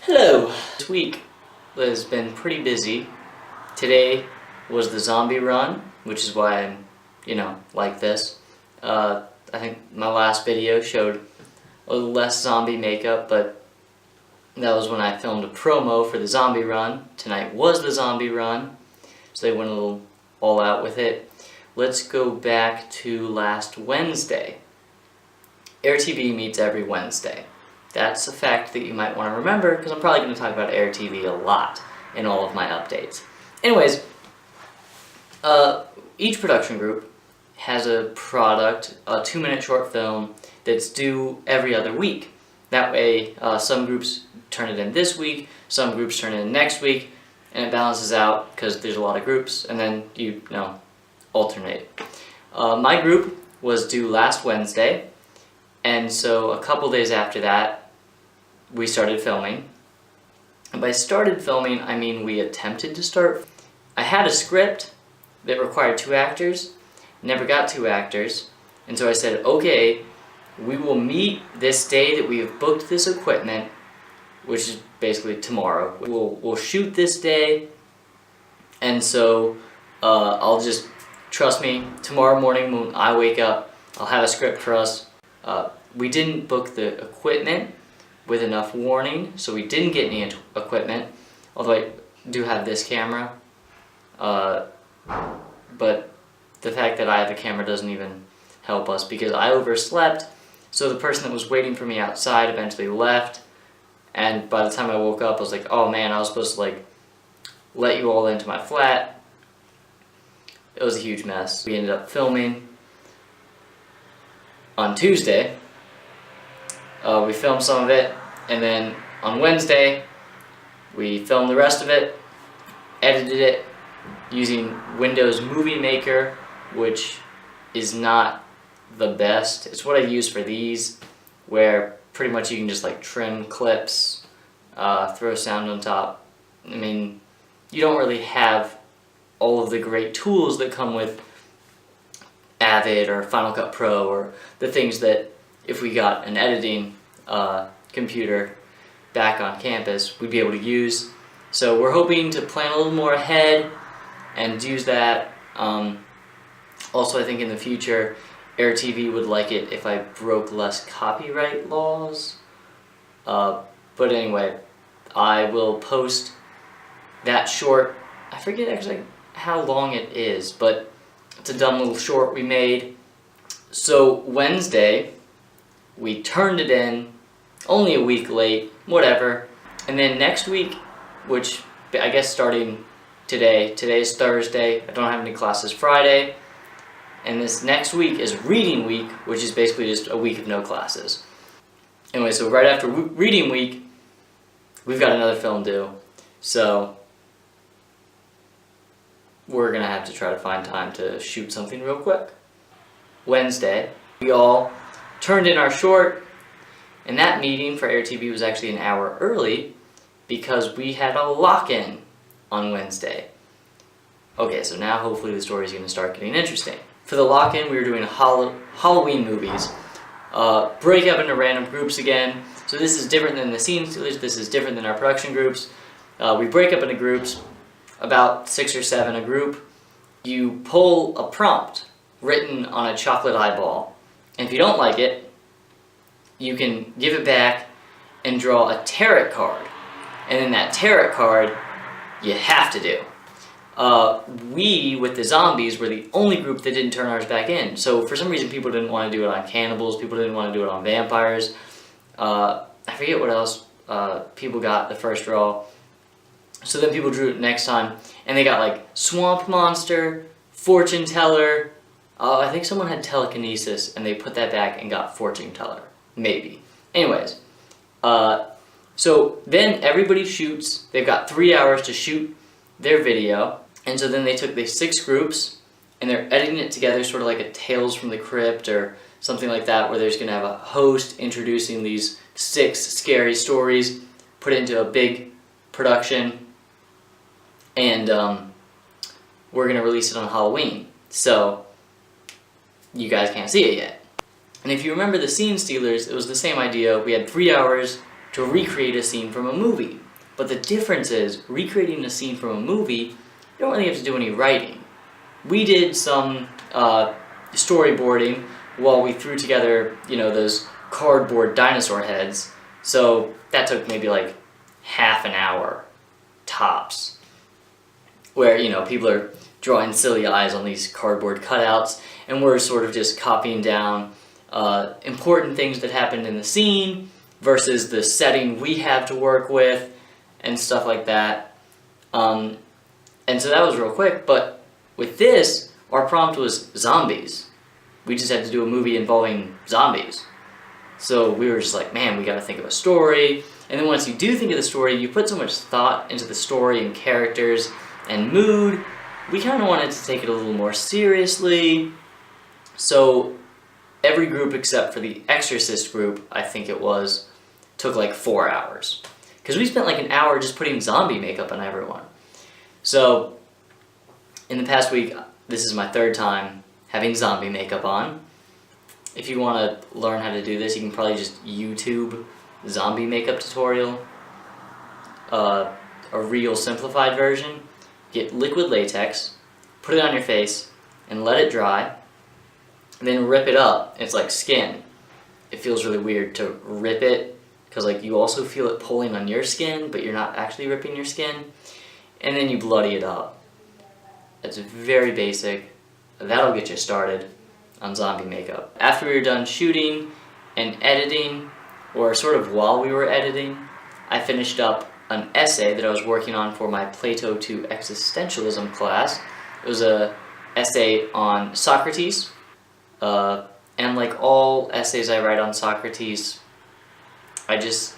Hello! This week has been pretty busy. Today was the zombie run, which is why I'm, like this. I think my last video showed a little less zombie makeup, but that was when I filmed a promo for the zombie run. Tonight was the zombie run, so they went a little all out with it. Let's go back to last Wednesday. Air TV meets every Wednesday. That's a fact that you might want to remember, because I'm probably going to talk about Air TV a lot in all of my updates. Anyways, each production group has a product, a 2-minute short film, that's due every other week. That way, some groups turn it in this week, some groups turn it in next week, and it balances out because there's a lot of groups, and then you alternate. My group was due last Wednesday, and so a couple days after that, we started filming. And by started filming, I mean we attempted to start. I had a script that required 2 actors, never got 2 actors, and so I said, okay, we will meet this day that we have booked this equipment, which is basically tomorrow. We'll shoot this day, and so I'll just, trust me, tomorrow morning when I wake up, I'll have a script for us. We didn't book the equipment with enough warning, so we didn't get any equipment, although I do have this camera, but the fact that I have a camera doesn't even help us because I overslept, so the person that was waiting for me outside eventually left, and by the time I woke up I was like, oh man, I was supposed to let you all into my flat. It was a huge mess. We ended up filming on Tuesday. We filmed some of it, and then on Wednesday we filmed the rest of it, edited it using Windows Movie Maker, which is not the best. It's what I use for these, where pretty much you can just trim clips, throw sound on top. I mean, you don't really have all of the great tools that come with Avid or Final Cut Pro, or the things that if we got an editing computer back on campus, we'd be able to use. So we're hoping to plan a little more ahead and use that. Also, I think in the future, Air TV would like it if I broke less copyright laws. But anyway, I will post that short. I forget actually how long it is, but it's a dumb little short we made. So Wednesday, we turned it in, only a week late, whatever. And then next week, which I guess starting today's Thursday, I don't have any classes Friday, and this next week is reading week, which is basically just a week of no classes. Anyway, so right after reading week, we've got another film due, so we're gonna have to try to find time to shoot something real quick. Wednesday, we all turned in our short, and that meeting for Air TV was actually an hour early because we had a lock-in on Wednesday. Okay, so now hopefully the story is going to start getting interesting. For the lock-in, we were doing Halloween movies. Break up into random groups again. So this is different than the scene stealers, this is different than our production groups. We break up into groups, about 6 or 7 a group. You pull a prompt written on a chocolate eyeball, and if you don't like it, you can give it back and draw a tarot card. And then that tarot card, you have to do. We, with the zombies, were the only group that didn't turn ours back in. So for some reason people didn't want to do it on cannibals, people didn't want to do it on vampires. I forget what else people got the first draw. So then people drew it next time, and they got swamp monster, fortune teller. I think someone had telekinesis, and they put that back and got fortune teller. Maybe. Anyways, so then everybody shoots. They've got 3 hours to shoot their video, and so then they took the 6 groups, and they're editing it together, sort of like a Tales from the Crypt or something like that, where there's going to have a host introducing these 6 scary stories, put it into a big production, and we're going to release it on Halloween. So you guys can't see it yet. And if you remember the Scene Stealers, it was the same idea. We had 3 hours to recreate a scene from a movie. But the difference is, recreating a scene from a movie, you don't really have to do any writing. We did some storyboarding while we threw together, those cardboard dinosaur heads. So that took maybe like half an hour, tops. Where, people are drawing silly eyes on these cardboard cutouts, and we're sort of just copying down important things that happened in the scene versus the setting we have to work with and stuff like that. And so that was real quick, but with this, our prompt was zombies. We just had to do a movie involving zombies. So we were just like, man, we gotta think of a story. And then once you do think of the story, you put so much thought into the story and characters and mood. We kind of wanted to take it a little more seriously. So every group except for the Exorcist group, I think it was, took like 4 hours. Because we spent like an hour just putting zombie makeup on everyone. So in the past week, this is my 3rd time having zombie makeup on. If you want to learn how to do this, you can probably just YouTube zombie makeup tutorial. A real simplified version. Get liquid latex, put it on your face, and let it dry. And then rip it up. It's like skin. It feels really weird to rip it, because like you also feel it pulling on your skin, but you're not actually ripping your skin. And then you bloody it up. It's very basic. That'll get you started on zombie makeup. After we were done shooting and editing, or sort of while we were editing, I finished up an essay that I was working on for my Plato to Existentialism class. It was a essay on Socrates, and like all essays I write on Socrates, I just,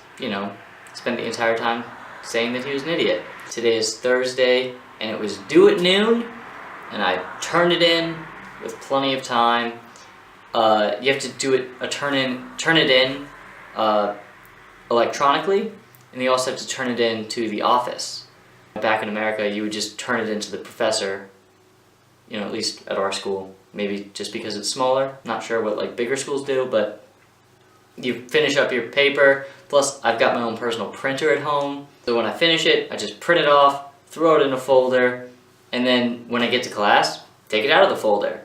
spend the entire time saying that he was an idiot. Today is Thursday, and it was due at noon, and I turned it in with plenty of time. You have to do it, turn it in electronically, and you also have to turn it in to the office. Back in America, you would just turn it into the professor, at least at our school. Maybe just because it's smaller. Not sure what like bigger schools do, but you finish up your paper. Plus, I've got my own personal printer at home. So when I finish it, I just print it off, throw it in a folder, and then when I get to class, take it out of the folder.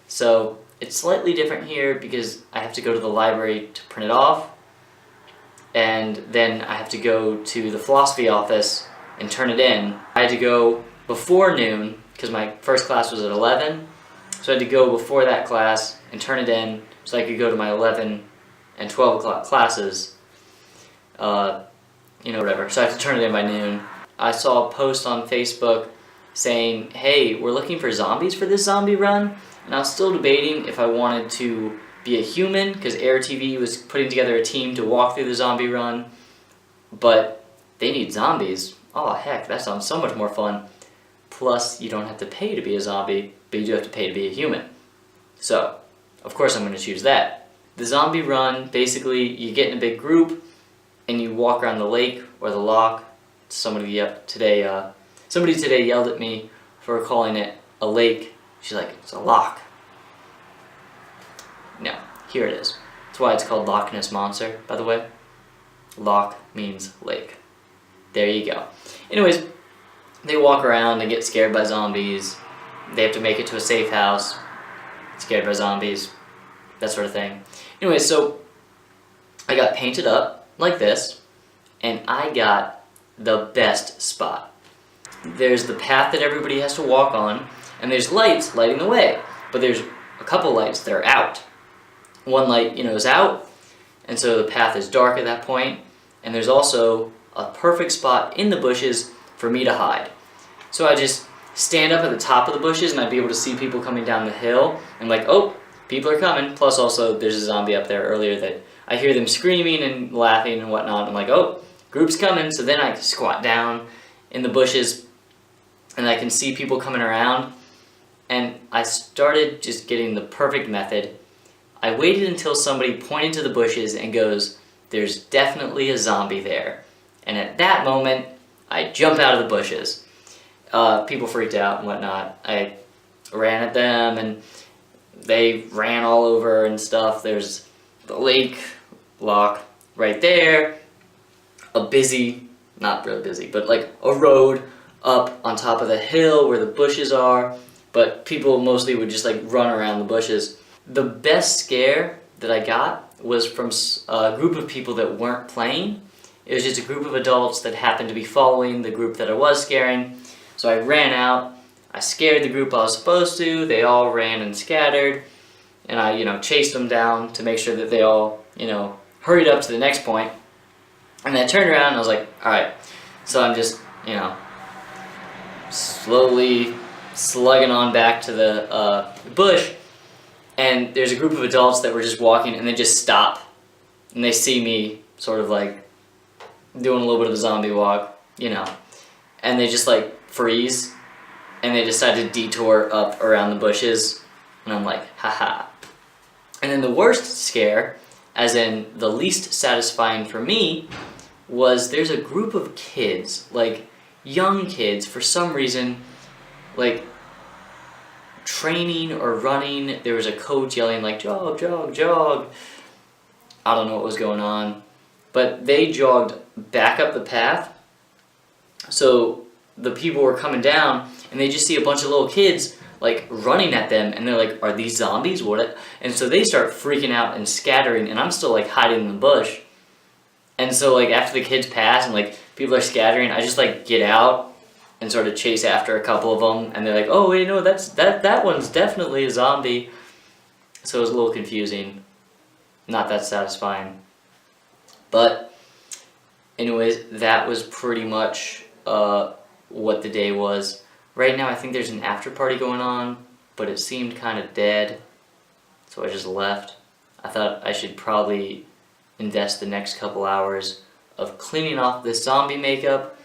So it's slightly different here because I have to go to the library to print it off, and then I have to go to the philosophy office and turn it in. I had to go before noon because my first class was at 11, so I had to go before that class and turn it in so I could go to my 11 and 12 o'clock classes, whatever. So I have to turn it in by noon. I saw a post on Facebook saying, hey, we're looking for zombies for this zombie run, and I was still debating if I wanted to be a human, because Air TV was putting together a team to walk through the zombie run, but they need zombies. Oh heck, that sounds so much more fun. Plus, you don't have to pay to be a zombie, but you do have to pay to be a human. So, of course I'm going to choose that. The zombie run, basically, you get in a big group, and you walk around the lake or the loch. Somebody today yelled at me for calling it a lake. She's like, it's a loch. No, here it is. That's why it's called Loch Ness Monster, by the way. Loch means lake. There you go. Anyways, they walk around, they get scared by zombies, they have to make it to a safe house, scared by zombies, that sort of thing. Anyways, so I got painted up like this, and I got the best spot. There's the path that everybody has to walk on, and there's lights lighting the way, but there's a couple lights that are out. One light, is out, and so the path is dark at that point, and there's also a perfect spot in the bushes for me to hide. So I just stand up at the top of the bushes, and I'd be able to see people coming down the hill, and like, oh, people are coming. Plus also, there's a zombie up there earlier that I hear them screaming and laughing and whatnot. I'm like, oh, group's coming. So then I squat down in the bushes, and I can see people coming around, and I started just getting the perfect method. I waited until somebody pointed to the bushes and goes, there's definitely a zombie there. And at that moment, I jump out of the bushes. People freaked out and whatnot. I ran at them, and they ran all over and stuff. There's the lake loch right there. not really busy, but like a road up on top of the hill where the bushes are, but people mostly would just like run around the bushes. The best scare that I got was from a group of people that weren't playing. It was just a group of adults that happened to be following the group that I was scaring. So I ran out, I scared the group I was supposed to, they all ran and scattered, and I, chased them down to make sure that they all, hurried up to the next point. And then I turned around and I was like, alright, so I'm just, slowly slugging on back to the bush, and there's a group of adults that were just walking, and they just stop, and they see me sort of like doing a little bit of a zombie walk, and they just like freeze, and they decide to detour up around the bushes, and I'm like, haha. And then the worst scare, as in the least satisfying for me, was there's a group of kids, like young kids, for some reason, like training or running. There was a coach yelling like, jog, jog, jog. I don't know what was going on, but they jogged back up the path. So the people were coming down, and they just see a bunch of little kids like running at them, and they're like, are these zombies? What? And so they start freaking out and scattering, and I'm still like hiding in the bush. And so like after the kids pass and like people are scattering, I just like get out and sort of chase after a couple of them, and they're like, oh wait, no, that one's definitely a zombie. So it was a little confusing, not that satisfying. But anyways, that was pretty much what the day was. Right now I think there's an after party going on, but it seemed kind of dead, so I just left. I thought I should probably invest the next couple hours of cleaning off this zombie makeup.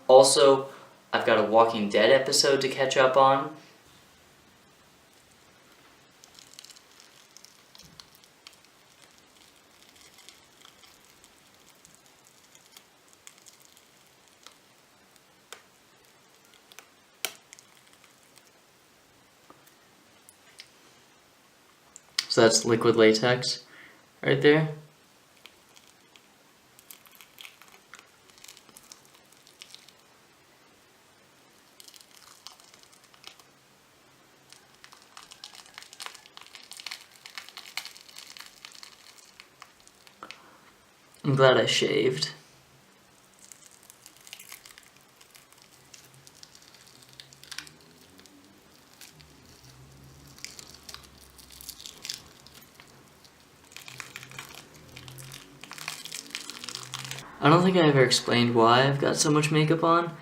Also, I've got a Walking Dead episode to catch up on. So that's liquid latex right there. I'm glad I shaved. I don't think I ever explained why I've got so much makeup on.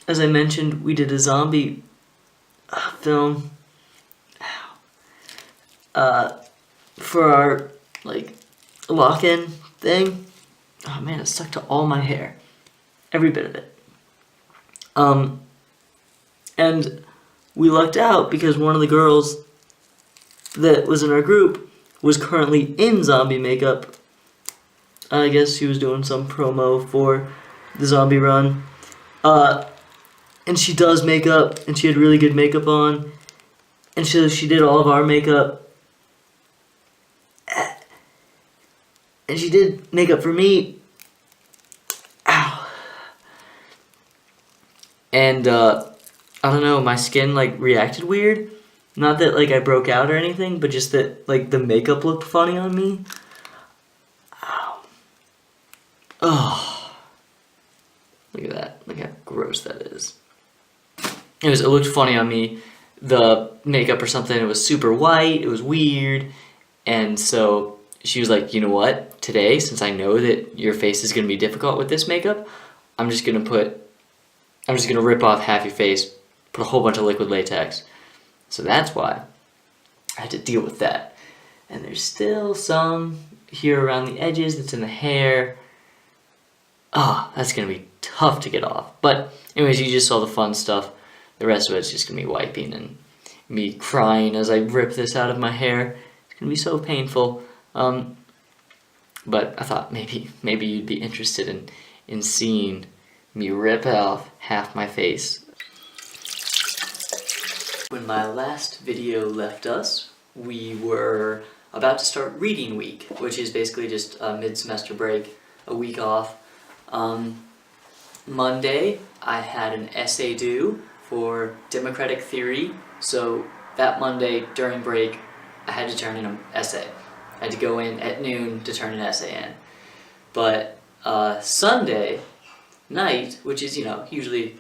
As I mentioned, we did a zombie film for our lock-in thing. Oh man, it stuck to all my hair, every bit of it. And we lucked out because one of the girls that was in our group was currently in zombie makeup. I guess she was doing some promo for the zombie run. And she does makeup, and she had really good makeup on. And she did all of our makeup. And she did makeup for me. Ow. And, I don't know, my skin, reacted weird. Not that, I broke out or anything, but just that, the makeup looked funny on me. Ow. Oh. Look at that. Look how gross that is. It looked funny on me. The makeup or something, it was super white, it was weird. And so she was like, you know what? Today, since I know that your face is going to be difficult with this makeup, I'm just going to rip off half your face, put a whole bunch of liquid latex. So that's why I had to deal with that. And there's still some here around the edges that's in the hair. Ah, that's going to be tough to get off. But anyways, you just saw the fun stuff. The rest of it's just going to be wiping and me crying as I rip this out of my hair. It's going to be so painful. But I thought maybe you'd be interested in seeing me rip off half my face. When my last video left us, we were about to start reading week, which is basically just a mid-semester break, a week off. Monday, I had an essay due for democratic theory, so that Monday during break, I had to turn in an essay. I had to go in at noon to turn an essay in. But Sunday night, which is, usually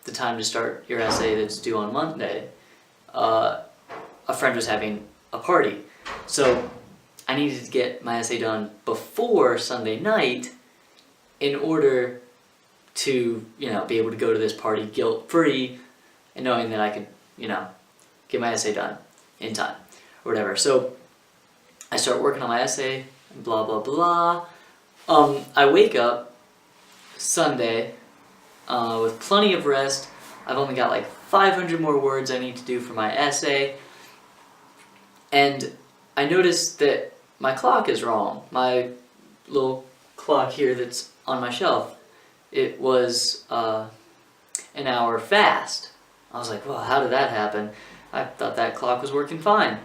the time to start your essay that's due on Monday, a friend was having a party. So I needed to get my essay done before Sunday night in order to, be able to go to this party guilt-free and knowing that I could, get my essay done in time or whatever. So I start working on my essay, blah, blah, blah. I wake up Sunday with plenty of rest. I've only got like 500 more words I need to do for my essay. And I noticed that my clock is wrong. My little clock here that's on my shelf, it was an hour fast. I was like, well, how did that happen? I thought that clock was working fine.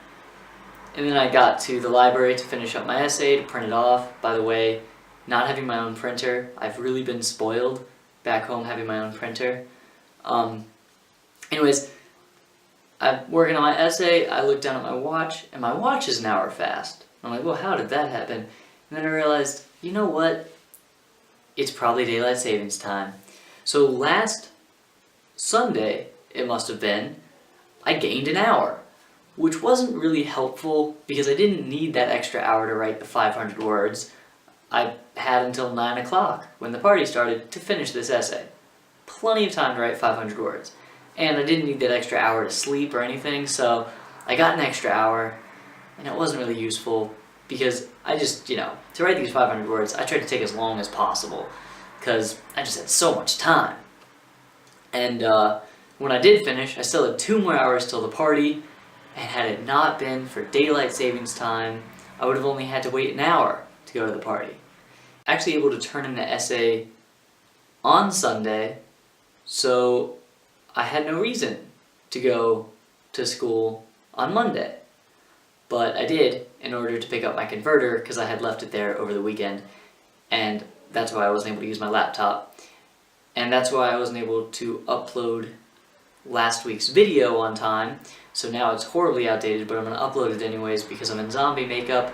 And then I got to the library to finish up my essay, to print it off. By the way, not having my own printer, I've really been spoiled back home having my own printer. Anyways, I'm working on my essay, I look down at my watch, and my watch is an hour fast. I'm like, well, how did that happen? And then I realized, you know what? It's probably daylight savings time. So last Sunday, it must have been, I gained an hour, which wasn't really helpful because I didn't need that extra hour to write the 500 words. I had until 9 o'clock when the party started to finish this essay. Plenty of time to write 500 words. And I didn't need that extra hour to sleep or anything, so I got an extra hour, and it wasn't really useful because I just, to write these 500 words, I tried to take as long as possible because I just had so much time. And when I did finish, I still had 2 more hours till the party, and had it not been for daylight savings time, I would have only had to wait an hour to go to the party. Actually able to turn in the essay on Sunday, so I had no reason to go to school on Monday. But I did in order to pick up my converter because I had left it there over the weekend, and that's why I wasn't able to use my laptop. And that's why I wasn't able to upload last week's video on time, so now it's horribly outdated, but I'm going to upload it anyways because I'm in zombie makeup,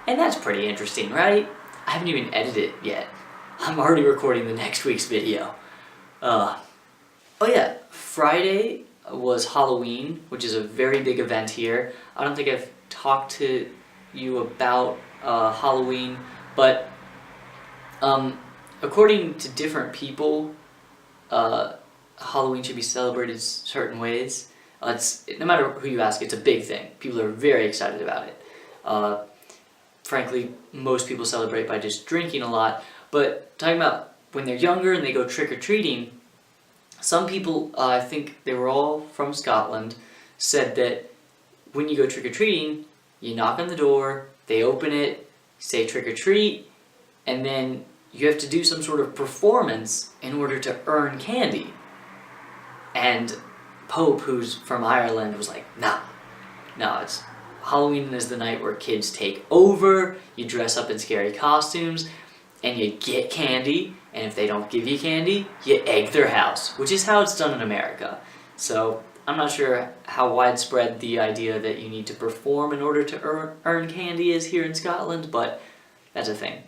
and that's pretty interesting, right? I haven't even edited it yet. I'm already recording the next week's video. Oh yeah, Friday was Halloween, which is a very big event here. I don't think I've talked to you about Halloween, but according to different people, Halloween should be celebrated certain ways. No matter who you ask, it's a big thing. People are very excited about it. Frankly, most people celebrate by just drinking a lot, but talking about when they're younger and they go trick-or-treating, some people, I think they were all from Scotland, said that when you go trick-or-treating, you knock on the door, they open it, say trick-or-treat, and then you have to do some sort of performance in order to earn candy. And Pope, who's from Ireland, was like, no, it's Halloween is the night where kids take over, you dress up in scary costumes, and you get candy, and if they don't give you candy, you egg their house, which is how it's done in America. So I'm not sure how widespread the idea that you need to perform in order to earn candy is here in Scotland, but that's a thing.